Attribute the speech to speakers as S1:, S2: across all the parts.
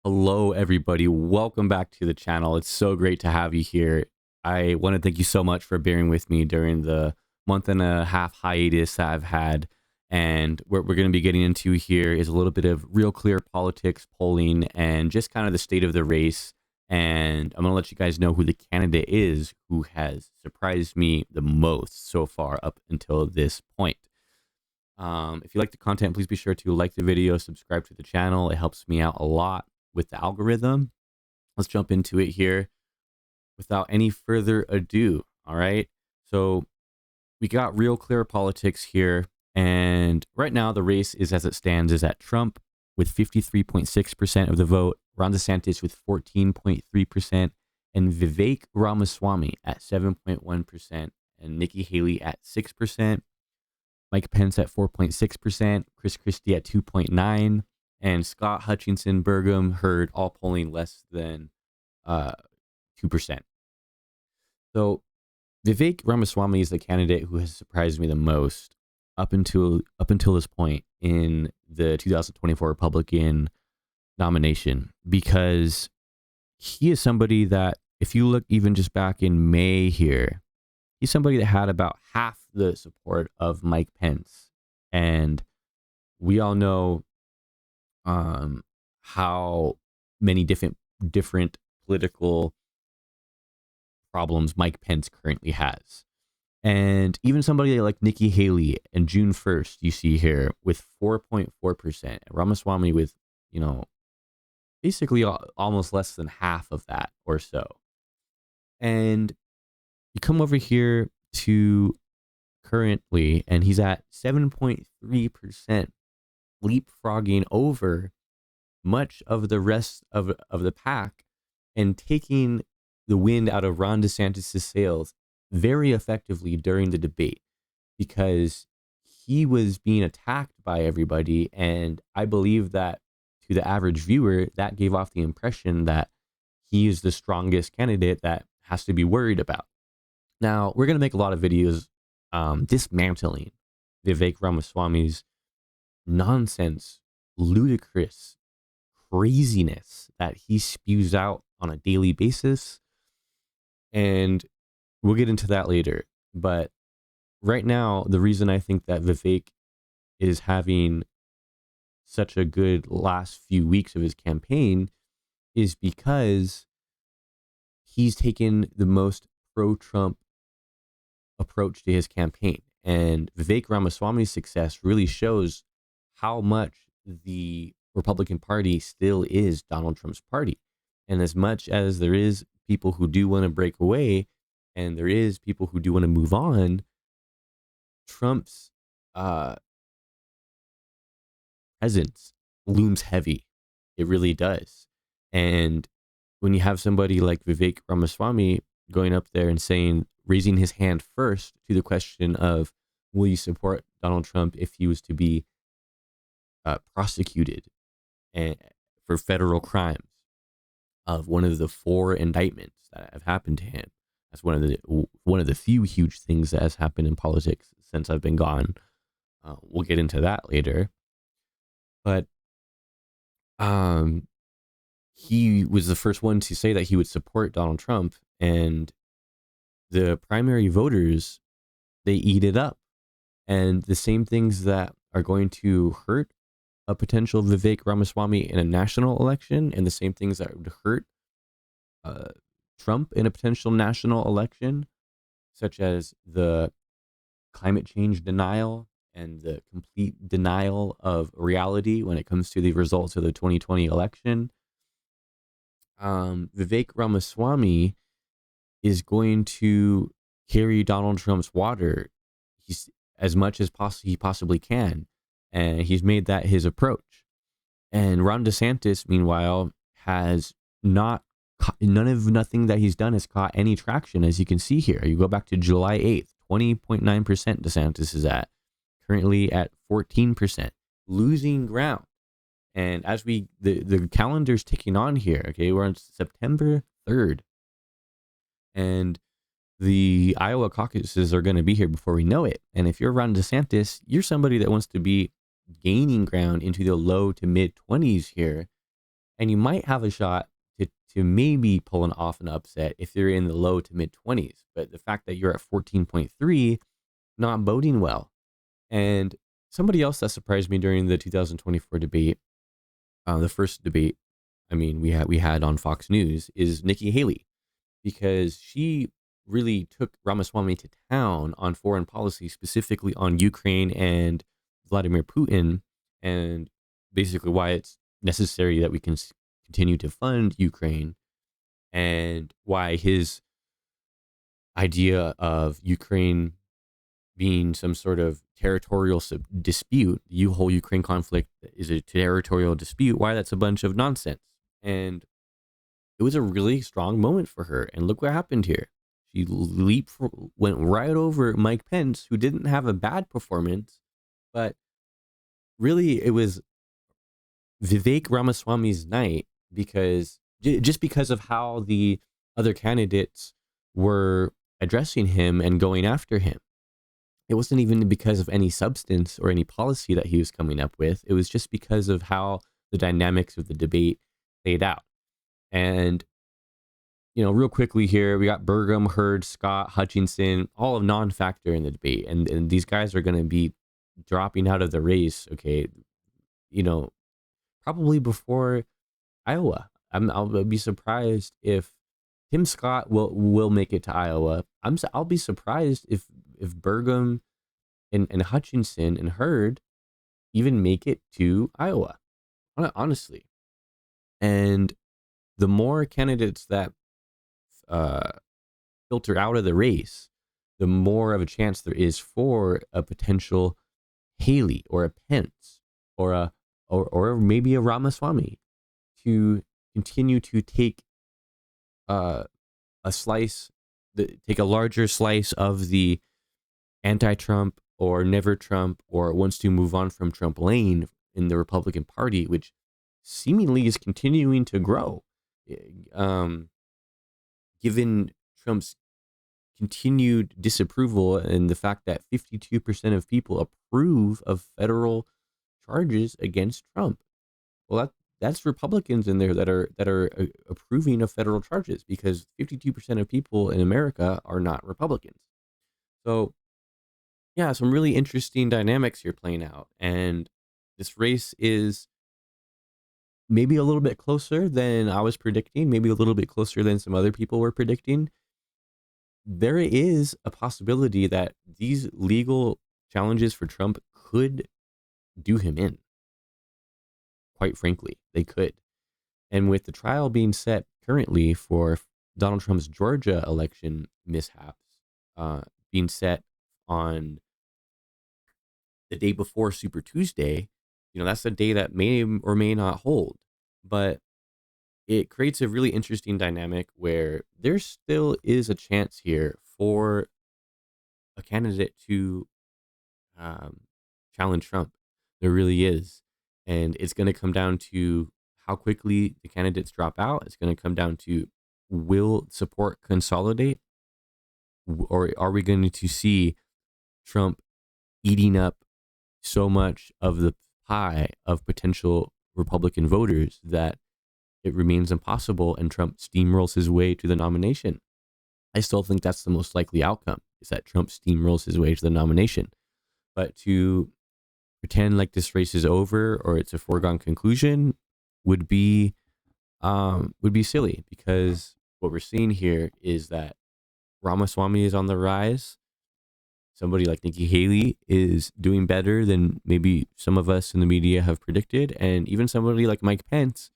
S1: Hello, everybody. Welcome back to the channel. It's so great to have you here. I want to thank you so much for bearing with me during the month and a half hiatus that I've had. And what we're going to be getting into here is a little bit of real clear politics polling and just kind of the state of the race. And I'm going to let you guys know who the candidate is who has surprised me the most so far up until this point. If you like the content, please be sure to like the video, subscribe to the channel. It helps me out a lot with the algorithm. Let's jump into it here without any further ado. All right. So we got real clear politics here. And right now the race is as it stands is at Trump with 53.6% of the vote, Ron DeSantis with 14.3%, and Vivek Ramaswamy at 7.1%, and Nikki Haley at 6%, Mike Pence at 4.6%, Chris Christie at 2.9%, and Scott Hutchinson Burgum heard all polling less than 2%. So Vivek Ramaswamy is the candidate who has surprised me the most up until this point in the 2024 Republican nomination, because he is somebody that, if you look even just back in May here, he's somebody that had about half the support of Mike Pence. And we all know how many different political problems Mike Pence currently has. And even somebody like Nikki Haley and June 1st, you see here with 4.4%, and Ramaswamy with, basically almost less than half of that or so. And you come over here to currently, and he's at 7.3%, leapfrogging over much of the rest of the pack and taking the wind out of Ron DeSantis' sails very effectively during the debate, because he was being attacked by everybody. And I believe that to the average viewer, that gave off the impression that he is the strongest candidate that has to be worried about. Now, we're going to make a lot of videos dismantling Vivek Ramaswamy's nonsense, ludicrous craziness that he spews out on a daily basis. And we'll get into that later. But right now, the reason I think that Vivek is having such a good last few weeks of his campaign is because he's taken the most pro-Trump approach to his campaign. And Vivek Ramaswamy's success really shows how much the Republican Party still is Donald Trump's party. And as much as there is people who do want to break away, and there is people who do want to move on, Trump's presence looms heavy. It really does. And when you have somebody like Vivek Ramaswamy going up there and raising his hand first to the question of, will you support Donald Trump if he was to be prosecuted for federal crimes of one of the 4 indictments that have happened to him? That's one of the few huge things that has happened in politics since I've been gone. We'll get into that later. But he was the first one to say that he would support Donald Trump, and the primary voters, they eat it up. And the same things that are going to hurt a potential Vivek Ramaswamy in a national election, and the same things that would hurt Trump in a potential national election, such as the climate change denial and the complete denial of reality when it comes to the results of the 2020 election. Vivek Ramaswamy is going to carry Donald Trump's water as much as he possibly can. And he's made that his approach. And Ron DeSantis, meanwhile, has nothing that he's done has caught any traction, as you can see here. You go back to July 8th, 20.9% DeSantis is at, currently at 14%, losing ground. And as the calendar's ticking on here, okay, we're on September 3rd. And the Iowa caucuses are going to be here before we know it. And if you're Ron DeSantis, you're somebody that wants to be gaining ground into the low to mid 20s here and you might have a shot to maybe pull off an upset if you're in the low to mid 20s. But the fact that you're at 14.3, not boding well. And somebody else that surprised me during the 2024 debate, the first debate, I mean, we had on Fox News, is Nikki Haley, because she really took Ramaswamy to town on foreign policy, specifically on Ukraine and Vladimir Putin, and basically why it's necessary that we can continue to fund Ukraine, and why his idea of Ukraine being some sort of territorial dispute, the whole Ukraine conflict is a territorial dispute, why that's a bunch of nonsense. And it was a really strong moment for her. And look what happened here. She went right over Mike Pence, who didn't have a bad performance, but really it was Vivek Ramaswamy's night, because just because of how the other candidates were addressing him and going after him. It wasn't even because of any substance or any policy that he was coming up with. It was just because of how the dynamics of the debate played out. And, real quickly here, we got Burgum, Hurd, Scott, Hutchinson, all of non-factor in the debate. And these guys are going to be dropping out of the race, okay, probably before Iowa. I'll be surprised if Tim Scott will make it to Iowa. I'll be surprised if Burgum and Hutchinson and Hurd even make it to Iowa, honestly. And the more candidates that filter out of the race, the more of a chance there is for a potential Haley or a Pence or maybe a Ramaswamy to continue to take a larger slice of the anti-Trump or never Trump or wants to move on from Trump lane in the Republican Party, which seemingly is continuing to grow. Given Trump's continued disapproval and the fact that 52% of people approve of federal charges against Trump. Well, that's Republicans in there that are approving of federal charges, because 52% of people in America are not Republicans. So, yeah, some really interesting dynamics here playing out, and this race is maybe a little bit closer than I was predicting, maybe a little bit closer than some other people were predicting. There is a possibility that these legal challenges for Trump could do him in. Quite frankly, they could. And with the trial being set currently for Donald Trump's Georgia election mishaps being set on the day before Super Tuesday, that's the day that may or may not hold. But it creates a really interesting dynamic where there still is a chance here for a candidate to challenge Trump. There really is. And it's going to come down to how quickly the candidates drop out. It's going to come down to, will support consolidate? Or are we going to see Trump eating up so much of the pie of potential Republican voters that it remains impossible and Trump steamrolls his way to the nomination? I still think that's the most likely outcome, is that Trump steamrolls his way to the nomination. But to pretend like this race is over or it's a foregone conclusion would be silly, because what we're seeing here is that Ramaswamy is on the rise. Somebody like Nikki Haley is doing better than maybe some of us in the media have predicted. And even somebody like Mike Pence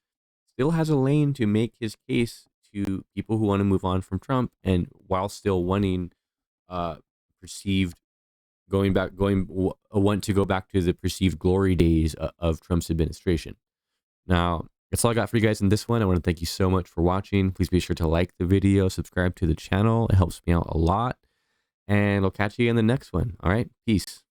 S1: still has a lane to make his case to people who want to move on from Trump, and while still wanting perceived want to go back to the perceived glory days of Trump's administration. Now, that's all I got for you guys in this one. I want to thank you so much for watching. Please be sure to like the video, subscribe to the channel. It helps me out a lot. And I'll catch you in the next one. All right. Peace.